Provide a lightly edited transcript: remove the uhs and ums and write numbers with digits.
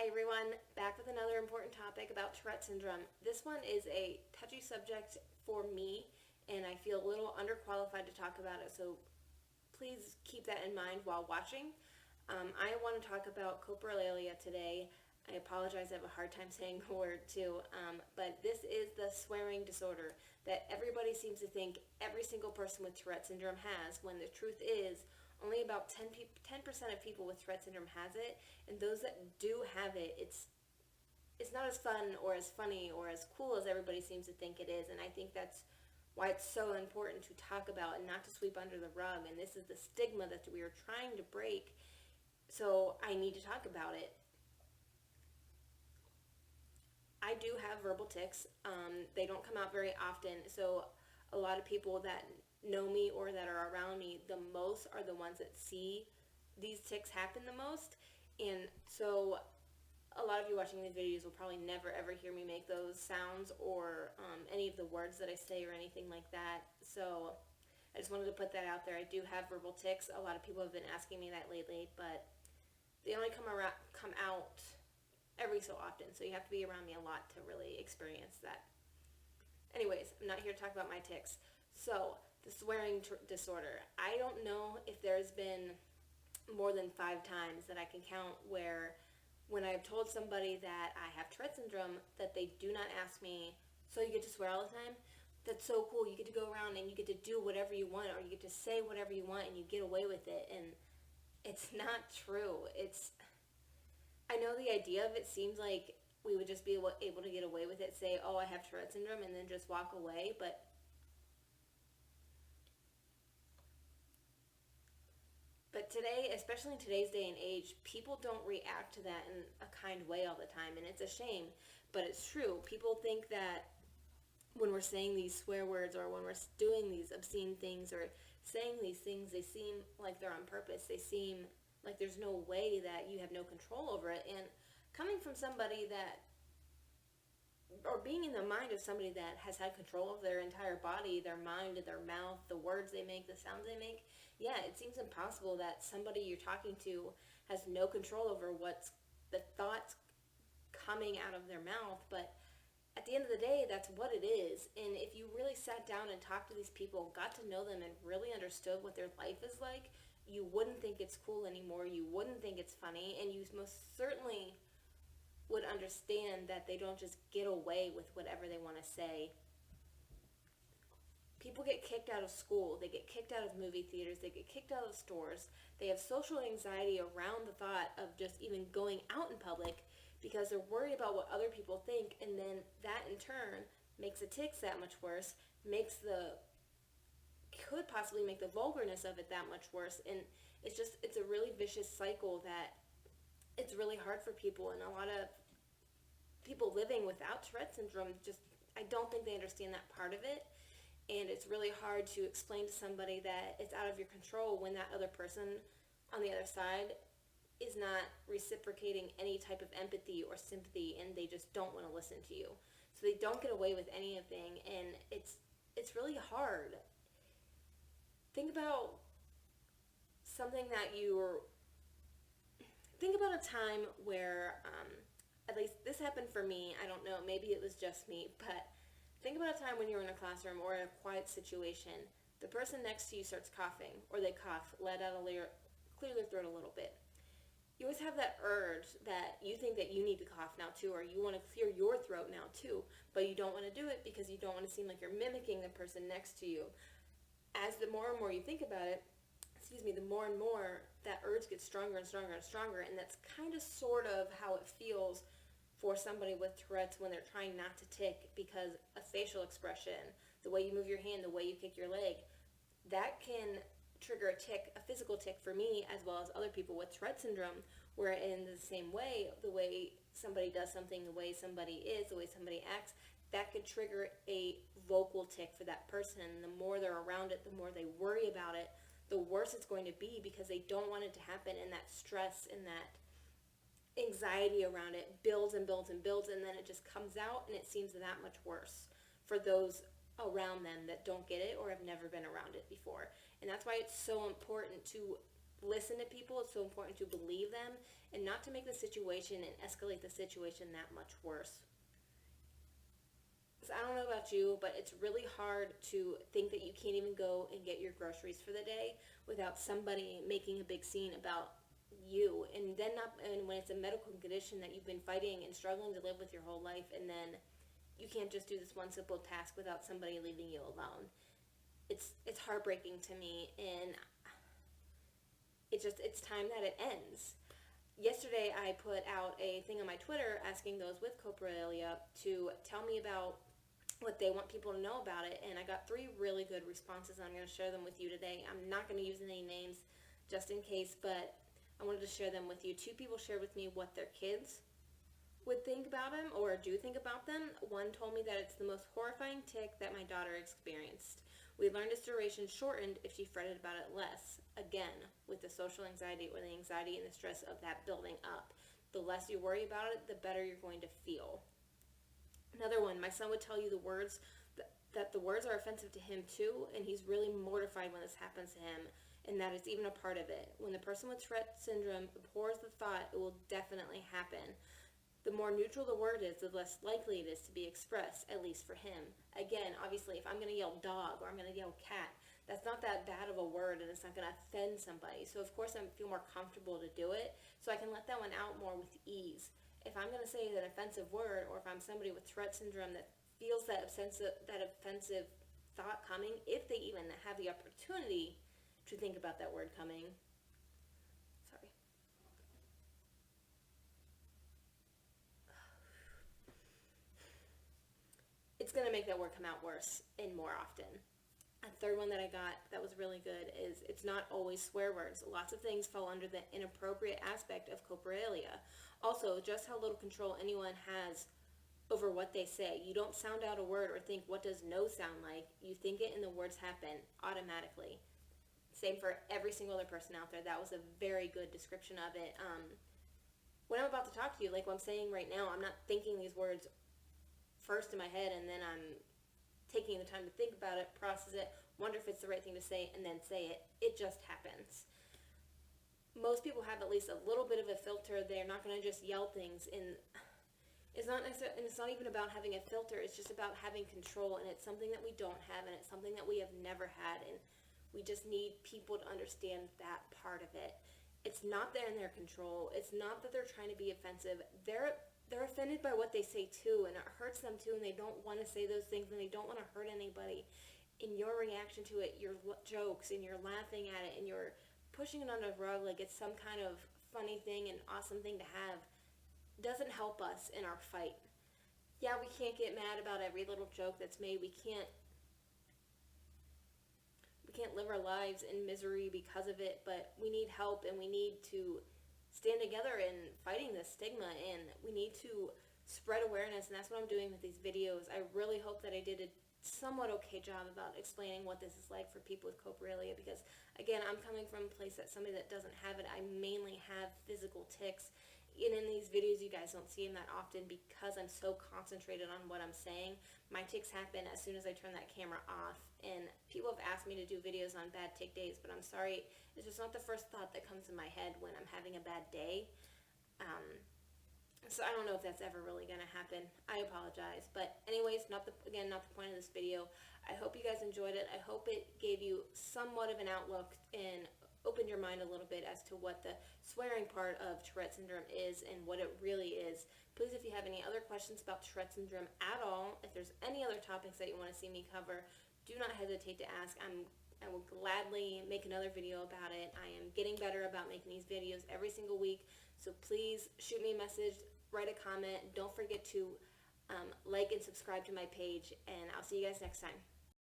Hi everyone, back with another important topic about Tourette syndrome. This one is a touchy subject for me, and I feel a little underqualified to talk about it, so please keep that in mind while watching. I want to talk about coprolalia today. I apologize, I have a hard time saying the word too, but this is the swearing disorder that everybody seems to think every single person with Tourette syndrome has, when the truth is only about 10% of people with Tourette syndrome has it, and those that do have it, it's not as fun or as funny or as cool as everybody seems to think it is, and I think that's why it's so important to talk about and not to sweep under the rug, and this is the stigma that we are trying to break, so I need to talk about it. I do have verbal tics. They don't come out very often, so a lot of people that know me or that are around me the most are the ones that see these tics happen the most. And so a lot of you watching these videos will probably never ever hear me make those sounds or any of the words that I say or anything like that. So I just wanted to put that out there. I do have verbal tics. A lot of people have been asking me that lately, but they only come out every so often, so you have to be around me a lot to really experience that. Anyways, I'm not here to talk about my tics. So, the swearing disorder. I don't know if there's been more than 5 times that I can count where when I've told somebody that I have Tourette syndrome that they do not ask me, so you get to swear all the time? That's so cool. You get to go around and you get to do whatever you want, or you get to say whatever you want and you get away with it. And it's not true. I know the idea of it seems like we would just be able to get away with it, say, oh, I have Tourette syndrome, and then just walk away, But today, especially in today's day and age, people don't react to that in a kind way all the time, and it's a shame, but it's true. People think that when we're saying these swear words or when we're doing these obscene things or saying these things, they seem like they're on purpose. They seem like there's no way that you have no control over it. And coming from somebody that, or being in the mind of somebody that has had control of their entire body, their mind, their mouth, the words they make, the sounds they make, yeah, it seems impossible that somebody you're talking to has no control over what's the thoughts coming out of their mouth. But at the end of the day, that's what it is. And if you really sat down and talked to these people, got to know them, and really understood what their life is like, you wouldn't think it's cool anymore. You wouldn't think it's funny. And you most certainly would understand that they don't just get away with whatever they want to say. People get kicked out of school. They get kicked out of movie theaters. They get kicked out of stores. They have social anxiety around the thought of just even going out in public because they're worried about what other people think, and then that in turn makes the tics that much worse, could possibly make the vulgarness of it that much worse, and it's a really vicious cycle that it's really hard for people, and a lot of people living without Tourette syndrome I don't think they understand that part of it, and it's really hard to explain to somebody that it's out of your control when that other person on the other side is not reciprocating any type of empathy or sympathy, and they just don't want to listen to you. So they don't get away with anything, and it's really hard. Think about something that think about a time where, at least this happened for me, I don't know, maybe it was just me, but think about a time when you're in a classroom or in a quiet situation, the person next to you starts coughing, or they cough, let out clear their throat a little bit. You always have that urge that you think that you need to cough now too, or you want to clear your throat now too, but you don't want to do it because you don't want to seem like you're mimicking the person next to you. As the more and more you think about it, the more and more that urge gets stronger and stronger and stronger, and that's kind of sort of how it feels for somebody with Tourette's when they're trying not to tic, because a facial expression, the way you move your hand, the way you kick your leg, that can trigger a tic, a physical tic for me as well as other people with Tourette syndrome, where in the same way, the way somebody does something, the way somebody is, the way somebody acts, that could trigger a vocal tic for that person. And the more they're around it, the more they worry about it, the worse it's going to be, because they don't want it to happen, and that stress and that anxiety around it builds and builds and builds, and then it just comes out, and it seems that much worse for those around them that don't get it or have never been around it before. And that's why it's so important to listen to people. It's so important to believe them and not to make the situation and escalate the situation that much worse. So I don't know about you, but it's really hard to think that you can't even go and get your groceries for the day without somebody making a big scene about you. And then when it's a medical condition that you've been fighting and struggling to live with your whole life, and then you can't just do this one simple task without somebody leaving you alone. It's heartbreaking to me, and it's time that it ends. Yesterday I put out a thing on my Twitter asking those with coprolalia to tell me about what they want people to know about it, and I got 3 really good responses. I'm going to share them with you today. I'm not going to use any names just in case, but I wanted to share them with you. 2 people shared with me what their kids would think about them or do think about them. One told me that it's the most horrifying tic that my daughter experienced. We learned its duration shortened if she fretted about it less. Again, with the social anxiety or the anxiety and the stress of that building up. The less you worry about it, the better you're going to feel. Another one, my son would tell you the words, that the words are offensive to him too, and he's really mortified when this happens to him, and that is even a part of it. When the person with Tourette syndrome abhors the thought, it will definitely happen. The more neutral the word is, the less likely it is to be expressed, at least for him. Again, obviously, if I'm going to yell dog or I'm going to yell cat, that's not that bad of a word, and it's not going to offend somebody. So, of course, I feel more comfortable to do it, so I can let that one out more with ease. If I'm going to say an offensive word, or if I'm somebody with Tourette syndrome that feels that offensive thought coming, if they even have the opportunity to think about that word coming, sorry. It's going to make that word come out worse and more often. A third one that I got that was really good is it's not always swear words. Lots of things fall under the inappropriate aspect of coprolalia. Also, just how little control anyone has over what they say. You don't sound out a word or think, what does no sound like? You think it and the words happen automatically. Same for every single other person out there. That was a very good description of it. When I'm about to talk to you, like what I'm saying right now, I'm not thinking these words first in my head, and then I'm taking the time to think about it, process it, wonder if it's the right thing to say, and then say it. It just happens. Most people have at least a little bit of a filter. They're not going to just yell things, and it's not necessarily, and it's not even about having a filter. It's just about having control, and it's something that we don't have, and it's something that we have never had, and we just need people to understand that part of it. It's not they're in their control. It's not that they're trying to be offensive. They're offended by what they say too, and it hurts them too, and they don't want to say those things, and they don't want to hurt anybody. In your reaction to it, your jokes, and you're laughing at it, and you're pushing it under the rug like it's some kind of funny thing and awesome thing to have, doesn't help us in our fight. Yeah, we can't get mad about every little joke that's made. We can't live our lives in misery because of it, but we need help, and we need to stand together in fighting this stigma, and we need to spread awareness, and that's what I'm doing with these videos. I really hope that I did a somewhat okay job about explaining what this is like for people with coprolalia, because again, I'm coming from a place that somebody that doesn't have it. I mainly have physical tics, and in these videos you guys don't see them that often because I'm so concentrated on what I'm saying. My tics happen as soon as I turn that camera off, and people have asked me to do videos on bad tic days, but I'm sorry, it's just not the first thought that comes in my head when I'm having a bad day. So I don't know if that's ever really going to happen. I apologize. But anyways, not the point of this video. I hope you guys enjoyed it. I hope it gave you somewhat of an outlook and opened your mind a little bit as to what the swearing part of Tourette syndrome is and what it really is. Please, if you have any other questions about Tourette syndrome at all, if there's any other topics that you want to see me cover, do not hesitate to ask. I will gladly make another video about it. I am getting better about making these videos every single week. So please shoot me a message, write a comment. Don't forget to like and subscribe to my page, and I'll see you guys next time.